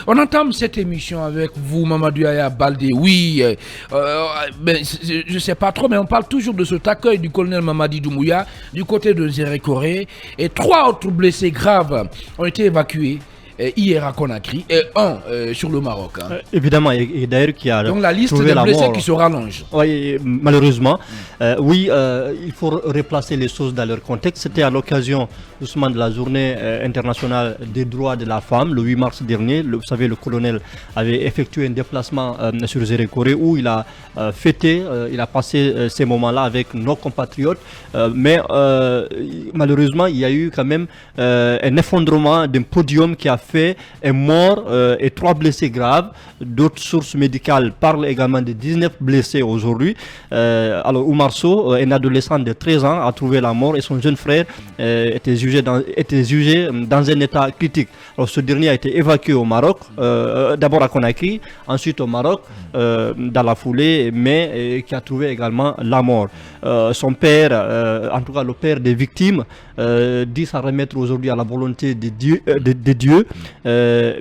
On entame cette émission avec vous, Mamadou Yaya Baldé. Oui, je ne sais pas trop, mais on parle toujours de cet accueil du colonel Mamadi Doumbouya du côté de Zérékoré. Et 3 autres blessés graves ont été évacués hier à Conakry et un sur le Maroc. Évidemment, et d'ailleurs qui a donc la liste des blessés qui se rallonge. Oui, malheureusement. Il faut replacer les choses dans leur contexte. C'était à l'occasion doucement de la journée internationale des droits de la femme, le 8 mars dernier. Vous savez, le colonel avait effectué un déplacement sur Zérékoré où il a fêté, il a passé ces moments-là avec nos compatriotes. Mais malheureusement, il y a eu quand même un effondrement d'un podium qui a fait un mort et 3 blessés graves. D'autres sources médicales parlent également de 19 blessés aujourd'hui. Alors Oumar Sow, un adolescent de 13 ans, a trouvé la mort et son jeune frère était jugé dans un état critique. Alors ce dernier a été évacué au Maroc, d'abord à Conakry, ensuite au Maroc, dans la foulée, mais qui a trouvé également la mort. Son père, en tout cas le père des victimes, dit s'en remettre aujourd'hui à la volonté de Dieu,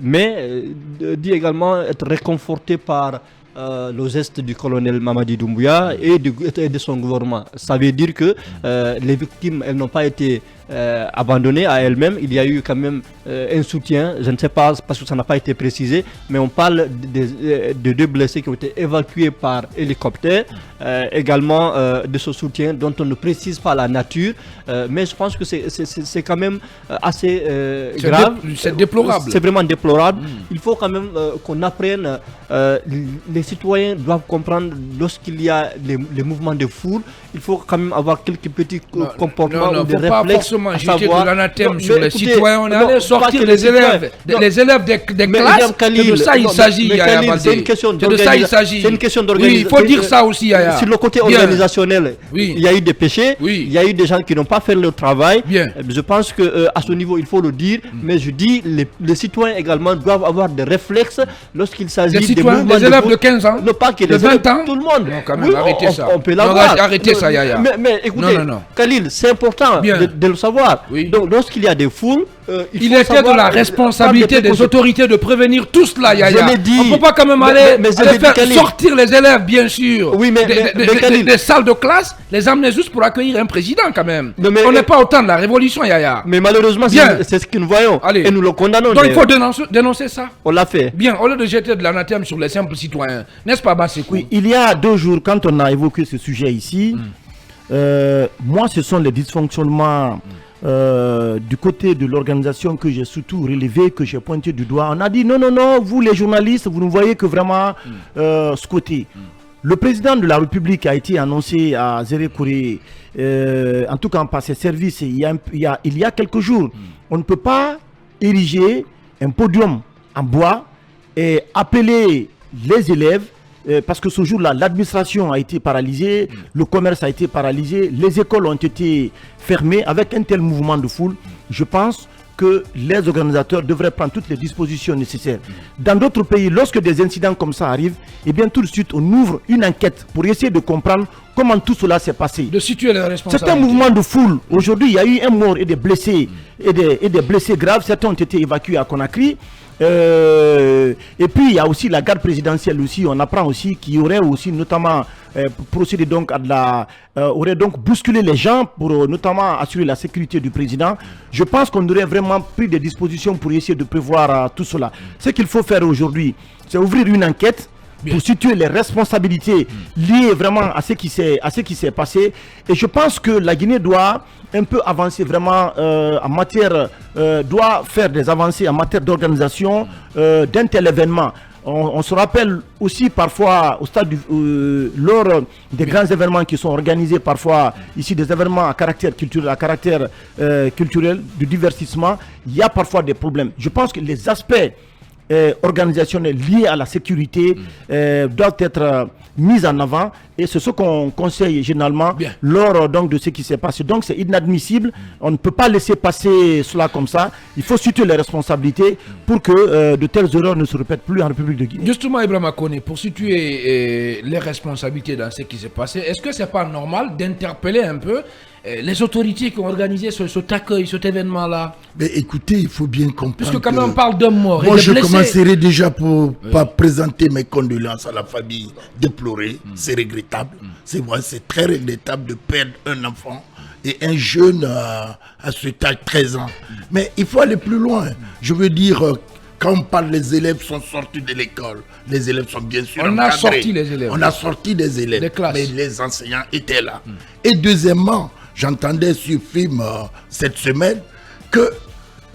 mais dit également être réconforté par le geste du colonel Mamadi Doumbouya et de son gouvernement. Ça veut dire que les victimes, elles n'ont pas été abandonnées à elles-mêmes. Il y a eu quand même un soutien, je ne sais pas parce que ça n'a pas été précisé, mais on parle de 2 blessés qui ont été évacués par hélicoptère, également de ce soutien dont on ne précise pas la nature, mais je pense que c'est quand même assez grave. C'est déplorable. C'est vraiment déplorable. Il faut quand même qu'on apprenne, les citoyens doivent comprendre lorsqu'il y a les mouvements de foule, il faut quand même avoir quelques petits comportements ou des réflexes. Pas jeter de l'anathème sur les citoyens, on allait sortir les élèves des classes, c'est de ça il s'agit, Yaya Baldé. C'est une question d'organisation. Oui, il faut dire ça aussi, Yaya. Sur le côté organisationnel, il y a eu des péchés, il y a eu des gens qui n'ont pas fait leur travail. Je pense qu'à ce niveau, il faut le dire, mais je dis, les citoyens également doivent avoir des réflexes lorsqu'il s'agit des mouvements des élèves de 15 ans, de 20 ans, tout le monde. Non, quand même, arrêtez ça. On peut l'avoir. Arrêtez ça, Yaya. Mais écoutez, Khalil, c'est important de le savoir. Donc lorsqu'il y a des foules, il était de la responsabilité des autorités de prévenir tout cela, Yaya. On ne peut pas quand même aller faire sortir les élèves, bien sûr, des salles de classe, les amener juste pour accueillir un président quand même. On n'est pas au temps de la révolution, Yaya. Mais malheureusement, c'est ce que nous voyons. Et nous le condamnons. Donc il faut dénoncer ça. On l'a fait. Bien, au lieu de jeter de l'anathème sur les simples citoyens. N'est-ce pas, Bassekou? Oui, il y a 2 jours, quand on a évoqué ce sujet ici, moi, ce sont les dysfonctionnements du côté de l'organisation que j'ai surtout relevé, que j'ai pointé du doigt. On a dit non, vous les journalistes, vous ne voyez que vraiment ce côté. Le président de la République a été annoncé à Zérékoré, en tout cas par ses services, il y a quelques jours. On ne peut pas ériger un podium en bois et appeler les élèves, parce que ce jour-là, l'administration a été paralysée, le commerce a été paralysé, les écoles ont été fermées avec un tel mouvement de foule. Je pense que les organisateurs devraient prendre toutes les dispositions nécessaires. Dans d'autres pays, lorsque des incidents comme ça arrivent, eh bien tout de suite on ouvre une enquête pour essayer de comprendre comment tout cela s'est passé. De situer les responsabilités. C'est un mouvement de foule. Aujourd'hui, il y a eu un mort et des blessés, et des blessés graves. Certains ont été évacués à Conakry. Et puis il y a aussi la garde présidentielle aussi. On apprend aussi qu'il y aurait aussi notamment procédé donc à aurait donc bousculé les gens pour notamment assurer la sécurité du président. Je pense qu'on aurait vraiment pris des dispositions pour essayer de prévoir tout cela. Ce qu'il faut faire aujourd'hui, c'est ouvrir une enquête pour situer les responsabilités liées vraiment à ce qui s'est passé. Et je pense que la Guinée doit un peu avancer vraiment en matière, doit faire des avancées en matière d'organisation d'un tel événement. On se rappelle aussi parfois au stade lors des grands événements qui sont organisés parfois ici, des événements à caractère culturel, du divertissement, il y a parfois des problèmes. Je pense que les aspects organisationnels liés à la sécurité doivent être mis en avant, et c'est ce qu'on conseille généralement lors donc de ce qui s'est passé. Donc c'est inadmissible, on ne peut pas laisser passer cela comme ça. Il faut situer les responsabilités pour que de telles erreurs ne se répètent plus en République de Guinée. Justement, Ibrahima Koné, pour situer les responsabilités dans ce qui s'est passé, est-ce que c'est pas normal d'interpeller un peu les autorités qui ont organisé cet accueil, cet événement-là? Mais écoutez, il faut bien comprendre. Puisque quand même on parle d'un mort et Moi, de je blessés. commencerai déjà par présenter mes condoléances à la famille déplorée. C'est regrettable. C'est vrai, c'est très regrettable de perdre un enfant et un jeune à cet âge, 13 ans. Mais il faut aller plus loin. Je veux dire, quand on parle, les élèves sont sortis de l'école. Les élèves sont bien sûr On a encadrés. sorti les élèves. On a sorti des élèves. Des classes. Mais les enseignants étaient là. Et deuxièmement, j'entendais sur film cette semaine que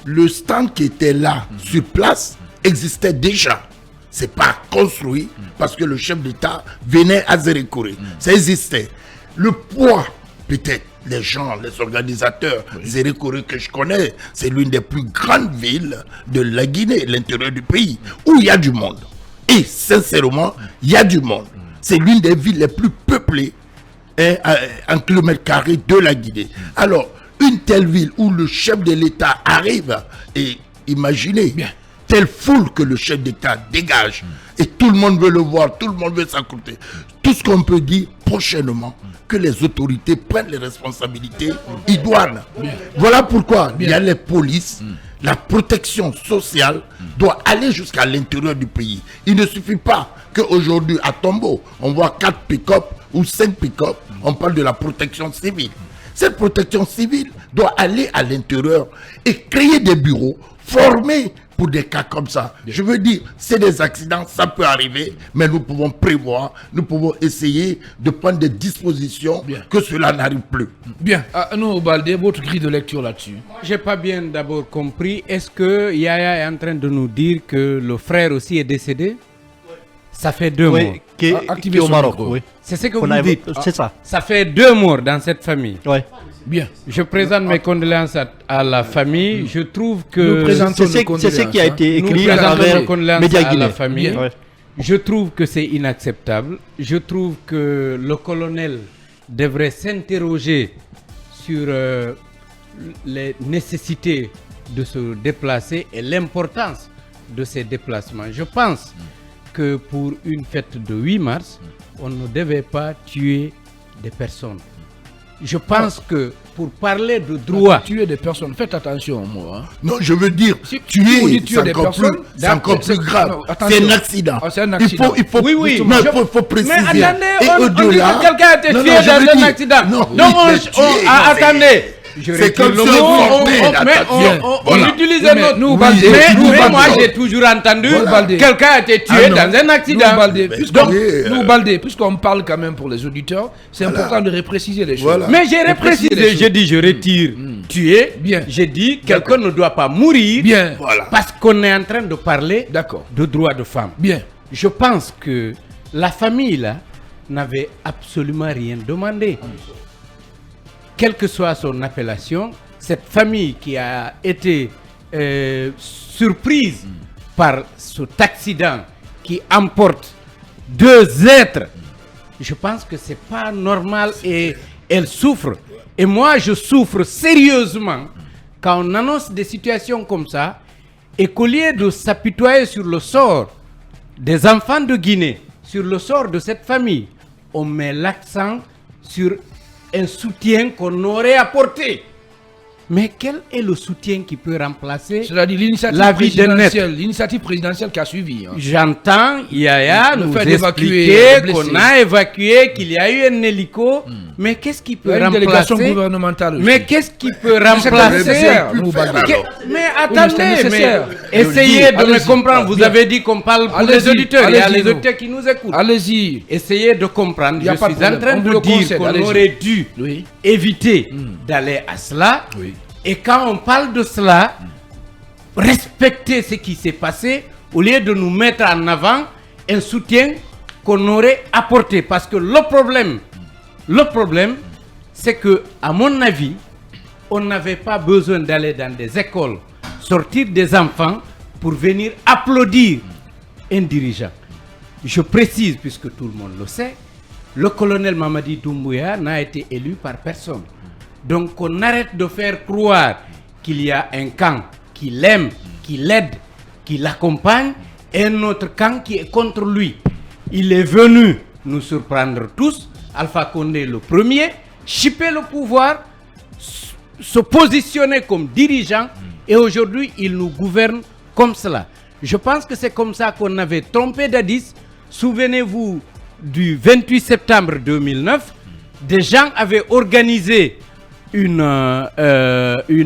le stand qui était là, sur place, existait déjà. C'est pas construit parce que le chef d'État venait à Zérékoré. Ça existait. Le poids, peut-être, les gens, les organisateurs, Zérékoré que je connais, c'est l'une des plus grandes villes de la Guinée, l'intérieur du pays, où il y a du monde. Et sincèrement, il y a du monde. C'est l'une des villes les plus peuplées en kilomètre carré de la Guinée. Alors, une telle ville où le chef de l'État arrive, et imaginez, telle foule que le chef d'État dégage, et tout le monde veut le voir, tout le monde veut s'accouter. Tout ce qu'on peut dire prochainement, que les autorités prennent les responsabilités idoines. Voilà pourquoi il y a les polices, la protection sociale doit aller jusqu'à l'intérieur du pays. Il ne suffit pas qu'aujourd'hui à Tombo, on voit 4 pick-up ou 5 pick-up, on parle de la protection civile. Cette protection civile doit aller à l'intérieur et créer des bureaux formés pour des cas comme ça. Je veux dire, c'est des accidents, ça peut arriver, mais nous pouvons prévoir, nous pouvons essayer de prendre des dispositions que cela n'arrive plus. Bien, nous, Baldé, votre grille de lecture là-dessus. J'ai pas bien d'abord compris. Est-ce que Yaya est en train de nous dire que le frère aussi est décédé? Ça fait 2 Oui, morts. qui est Activez au son Maroc. micro. Oui. C'est ce que On vous a- dites. C'est ça. Ça fait 2 morts dans cette famille. Ouais. Bien. Je présente mes condoléances à la famille. Je trouve Nous que présentons C'est nos ce qui a condoléances, été nous écrit à présentons nos travers condoléances Média à la Guinée. famille. Ouais. Je trouve que c'est inacceptable. Je trouve que le colonel devrait s'interroger sur les nécessités de se déplacer et l'importance de ces déplacements. Je pense que pour une fête de 8 mars, on ne devait pas tuer des personnes. Je pense que pour parler de droit, Tuer des personnes, faites attention, moi. Non, je veux dire, Si vous tuer, dites tuer des personnes, c'est encore plus grave. non, attention. C'est un accident. Ah, c'est un accident. Il faut, Oui, oui. non, il faut préciser. mais attendez, Et on dit au-delà, que quelqu'un a été non, tué non, je veux dans un dire, accident. non, Donc oui, mais tuer, non, attendez. Je c'est retire comme le si mot, on on voilà. utilise Oui, mais notre... nous, mais Baldé, nous, mais moi Baldé. j'ai toujours entendu Baldé. quelqu'un a été tué Ah non. dans un Nous, accident. Baldé, Mais puisqu'on oui, nous, Baldé, puisqu'on parle quand même pour les auditeurs, c'est important de repréciser les choses. Voilà. Mais j'ai De préciser les reprécisé, choses. j'ai dit je retire tuer. Bien. J'ai dit quelqu'un ne doit pas mourir Bien. Voilà. parce qu'on est en train de parler D'accord. de droits de femmes. Bien. Je pense que la famille là n'avait absolument rien demandé. Quelle que soit son appellation, cette famille qui a été surprise par cet accident qui emporte 2 êtres, je pense que c'est pas normal et elle souffre. Et moi, je souffre sérieusement quand on annonce des situations comme ça et qu'au lieu de s'apitoyer sur le sort des enfants de Guinée, sur le sort de cette famille, on met l'accent sur un soutien qu'on aurait apporté. Mais quel est le soutien qui peut remplacer C'est-à-dire la vie d'un être? l'initiative présidentielle qui a suivi. Hein. J'entends Yaya Le nous fait d'évacuer expliquer les blessés. qu'on a évacué, qu'il y a eu un hélico. Mais qu'est-ce qui Il y peut a une délégation remplacer? gouvernementale aussi. Mais qu'est-ce qui peut C'est pas nécessaire, remplacer? nous, Baldé. alors. Mais mais c'est attendez, mais nécessaire. essayez de me Allez-y. comprendre. Vous Bien. avez dit qu'on parle pour Allez-y, les auditeurs. Il y a allez-y, les nous. auditeurs qui nous écoutent. Allez-y. Essayez de comprendre. Y Je a pas suis de problème. en train On vous de le dire concède, qu'on allez-y. aurait dû Oui. éviter d'aller à cela. Oui. Et quand on parle de cela, respecter ce qui s'est passé au lieu de nous mettre en avant un soutien qu'on aurait apporté. Parce que le problème, c'est que, à mon avis, on n'avait pas besoin d'aller dans des écoles, sortir des enfants pour venir applaudir un dirigeant. Je précise, puisque tout le monde le sait, le colonel Mamadi Doumbouya n'a été élu par personne. Donc on arrête de faire croire qu'il y a un camp qui l'aime, qui l'aide, qui l'accompagne, et un autre camp qui est contre lui. Il est venu nous surprendre tous, Alpha Condé le premier, chipper le pouvoir se positionner comme dirigeant et aujourd'hui il nous gouverne comme cela. Je pense que c'est comme ça qu'on avait trompé Dadis. Souvenez-vous du 28 septembre 2009, des gens avaient organisé une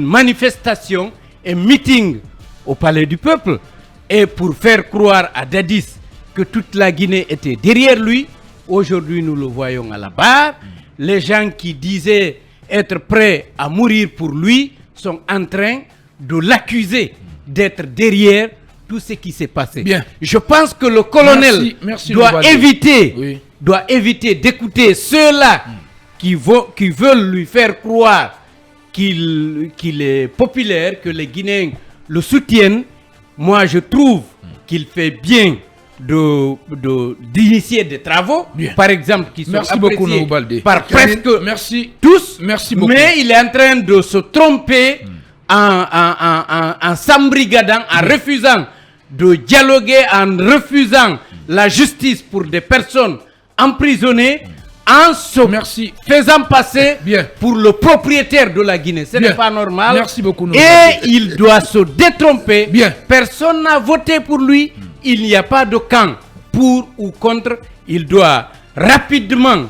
manifestation, un meeting au Palais du Peuple, et pour faire croire à Dadis que toute la Guinée était derrière lui. Aujourd'hui, nous le voyons à la barre. Les gens qui disaient être prêts à mourir pour lui sont en train de l'accuser d'être derrière tout ce qui s'est passé. Bien. Je pense que le colonel doit éviter d'écouter ceux-là qui veulent lui faire croire qu'il est populaire, que les Guinéens le soutiennent. Moi, je trouve qu'il fait bien d'initier des travaux, par exemple, qui sont appréciés par presque tous. Merci beaucoup. Mais il est en train de se tromper en s'embrigadant, en refusant de dialoguer, en refusant la justice pour des personnes emprisonnées, en se faisant passer pour le propriétaire de la Guinée. Ce n'est pas normal. Merci beaucoup. Et il doit se détromper. Personne n'a voté pour lui. Il n'y a pas de camp pour ou contre. Il doit rapidement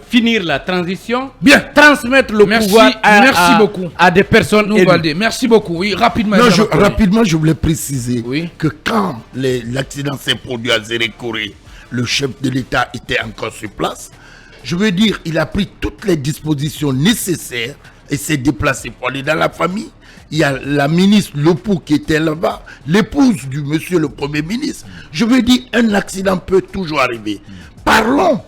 finir la transition, transmettre le pouvoir à des personnes élues. Merci beaucoup. Oui, rapidement. Non, rapidement, je voulais préciser que quand l'accident s'est produit à Zérékoré, le chef de l'État était encore sur place. Je veux dire, il a pris toutes les dispositions nécessaires et s'est déplacé pour aller dans la famille. Il y a la ministre Lopou qui était là-bas, l'épouse du monsieur le Premier ministre. Je veux dire, un accident peut toujours arriver. Parlons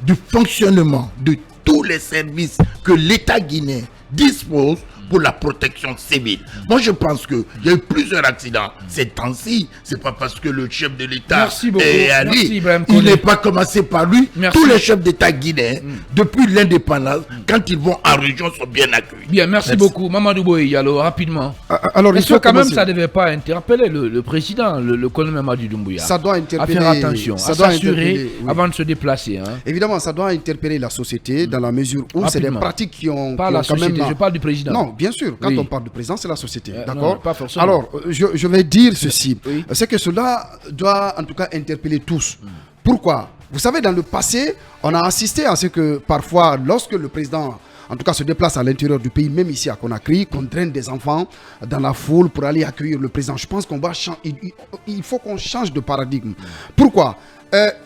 du fonctionnement de tous les services que l'État guinéen dispose pour la protection civile. Moi, je pense qu'il y a eu plusieurs accidents ces temps-ci. C'est pas parce que le chef de l'État est allé. Il n'est pas commencé par lui. Tous les chefs d'État guinéens, depuis l'indépendance, quand ils vont en région, sont bien accueillis. Bien, merci beaucoup. Mamadou Boye, alors rapidement. Alors, est-ce que quand même ça ne devait pas interpeller le président, le colonel Mamadou Doumbouya, ça doit interpeller, à faire attention, à s'assurer avant de se déplacer. Évidemment, ça doit interpeller la société dans la mesure où c'est des pratiques qui ont... Pas la société, je parle du président. Non, bien sûr, quand on parle du président, c'est la société. D'accord. Pas forcément. Alors, je vais dire ceci. C'est que cela doit en tout cas interpeller tous. Pourquoi? Vous savez, dans le passé, on a assisté à ce que parfois, lorsque le président, en tout cas, se déplace à l'intérieur du pays, même ici à Conakry, qu'on traîne des enfants dans la foule pour aller accueillir le président. Je pense qu'on va il faut qu'on change de paradigme. Pourquoi?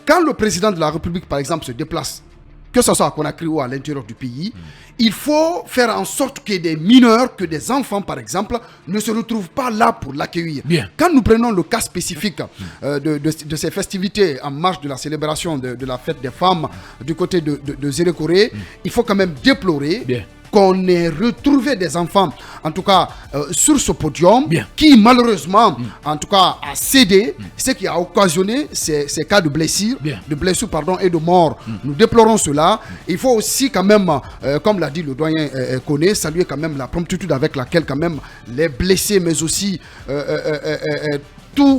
Quand le président de la République, par exemple, se déplace, que ce soit à Conakry ou à l'intérieur du pays, il faut faire en sorte que des mineurs, que des enfants par exemple, ne se retrouvent pas là pour l'accueillir. Quand nous prenons le cas spécifique de ces festivités en marge de la célébration de la fête des femmes du côté de Zérékoré, il faut quand même déplorer qu'on ait retrouvé des enfants, en tout cas sur ce podium, qui malheureusement, en tout cas, a cédé, ce qui a occasionné ces cas de blessures, et de mort. Nous déplorons cela. Il faut aussi quand même, comme l'a dit le doyen Koné, saluer quand même la promptitude avec laquelle quand même les blessés, mais aussi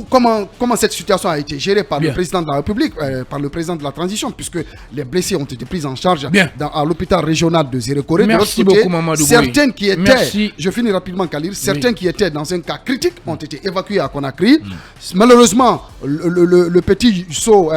comment cette situation a été gérée par le président de la République, par le président de la transition, puisque les blessés ont été pris en charge à l'hôpital régional de Zérékoré. Merci beaucoup, Mamadou Boye. Certains qui étaient, je finis rapidement, Khalil, certains qui étaient dans un cas critique ont été évacués à Conakry. Malheureusement, le petit Sow,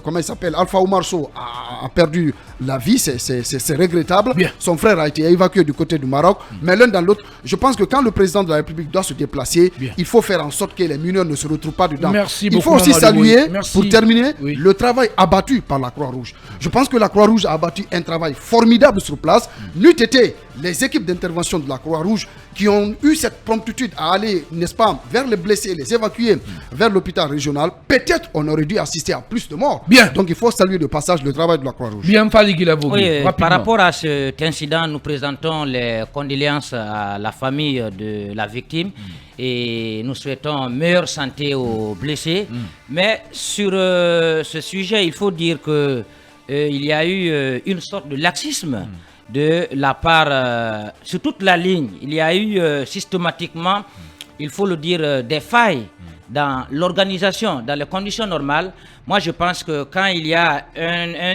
comment il s'appelle, Alpha Oumar Sow, a perdu la vie, c'est regrettable. Son frère a été évacué du côté du Maroc. Mais l'un dans l'autre, je pense que quand le président de la République doit se déplacer, il faut faire en sorte que les mineurs ne se retrouvent pas dedans. Il faut aussi saluer, pour terminer, le travail abattu par la Croix-Rouge. Je pense que la Croix-Rouge a abattu un travail formidable sur place. N'eût été les équipes d'intervention de la Croix-Rouge qui ont eu cette promptitude à aller, n'est-ce pas, vers les blessés, les évacuer vers l'hôpital régional, peut-être on aurait dû assister à plus de morts. Donc il faut saluer de passage le travail de la Croix-Rouge. Par rapport à cet incident, nous présentons les condoléances à la famille de la victime et nous souhaitons meilleure santé aux blessés. Mais sur ce sujet, il faut dire que il y a eu une sorte de laxisme de la part, sur toute la ligne. Il y a eu systématiquement il faut le dire, des failles dans l'organisation, dans les conditions normales. Moi, je pense que quand il y a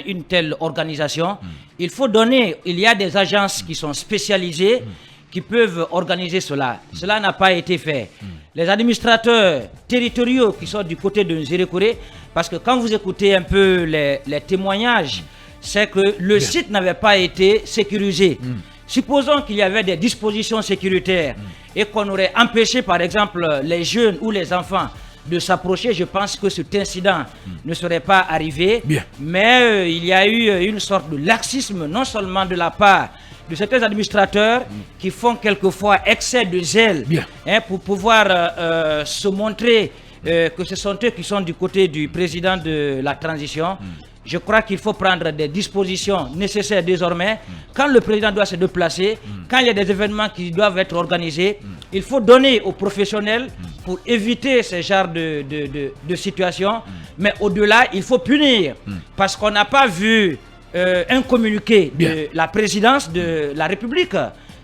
une telle organisation, il faut donner, il y a des agences qui sont spécialisées, qui peuvent organiser cela. Cela n'a pas été fait. Les administrateurs territoriaux qui sont du côté de Nzérékoré, parce que quand vous écoutez un peu les témoignages, c'est que le site n'avait pas été sécurisé. Supposons qu'il y avait des dispositions sécuritaires et qu'on aurait empêché, par exemple, les jeunes ou les enfants de s'approcher, je pense que cet incident ne serait pas arrivé. Mais il y a eu une sorte de laxisme, non seulement de la part de certains administrateurs qui font quelquefois excès de zèle pour pouvoir se montrer que ce sont eux qui sont du côté du président de la transition. Je crois qu'il faut prendre des dispositions nécessaires désormais. Quand le président doit se déplacer, quand il y a des événements qui doivent être organisés, il faut donner aux professionnels pour éviter ce genre de situation. Mais au-delà, il faut punir. Parce qu'on n'a pas vu un communiqué de la présidence de la République.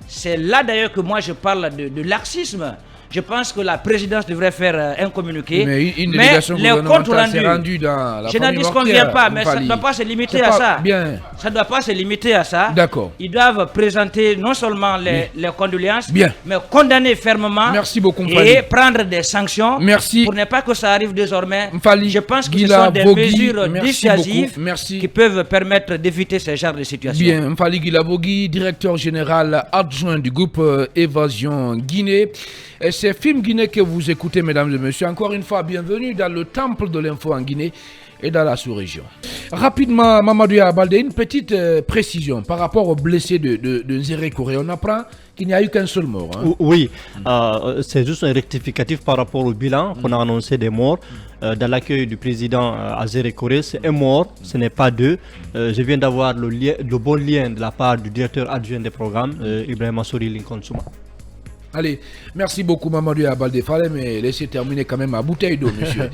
C'est là d'ailleurs que moi je parle de laxisme. Je pense que la présidence devrait faire un communiqué. Mais une délégation gouvernementale s'est rendue dans la je n'en disconviens pas, mais ça ne doit pas se limiter à ça. Ça ne doit pas se limiter à ça. D'accord. Ils doivent présenter non seulement les condoléances, mais condamner fermement. Merci beaucoup, et prendre des sanctions pour ne pas que ça arrive désormais. Je pense que ce sont des mesures dissuasives qui peuvent permettre d'éviter ce genre de situation. Bien, Mfali Guilabogui, directeur général adjoint du groupe Évasion Guinée. C'est Film Guinée que vous écoutez, mesdames et messieurs. Encore une fois, bienvenue dans le temple de l'info en Guinée et dans la sous-région. Rapidement, Mamadou Baldé, une petite précision par rapport aux blessés de Nzérékoré. On apprend qu'il n'y a eu qu'un seul mort. Oui, c'est juste un rectificatif par rapport au bilan qu'on a annoncé des morts. Dans l'accueil du président à Nzérékoré, c'est un mort, ce n'est pas deux. Je viens d'avoir le bon lien de la part du directeur adjoint des programmes, Ibrahima Sori Lincoln Souma. Allez, merci beaucoup Mamadou Baldé. Fallait me laisser terminer quand même à bouteille d'eau, monsieur.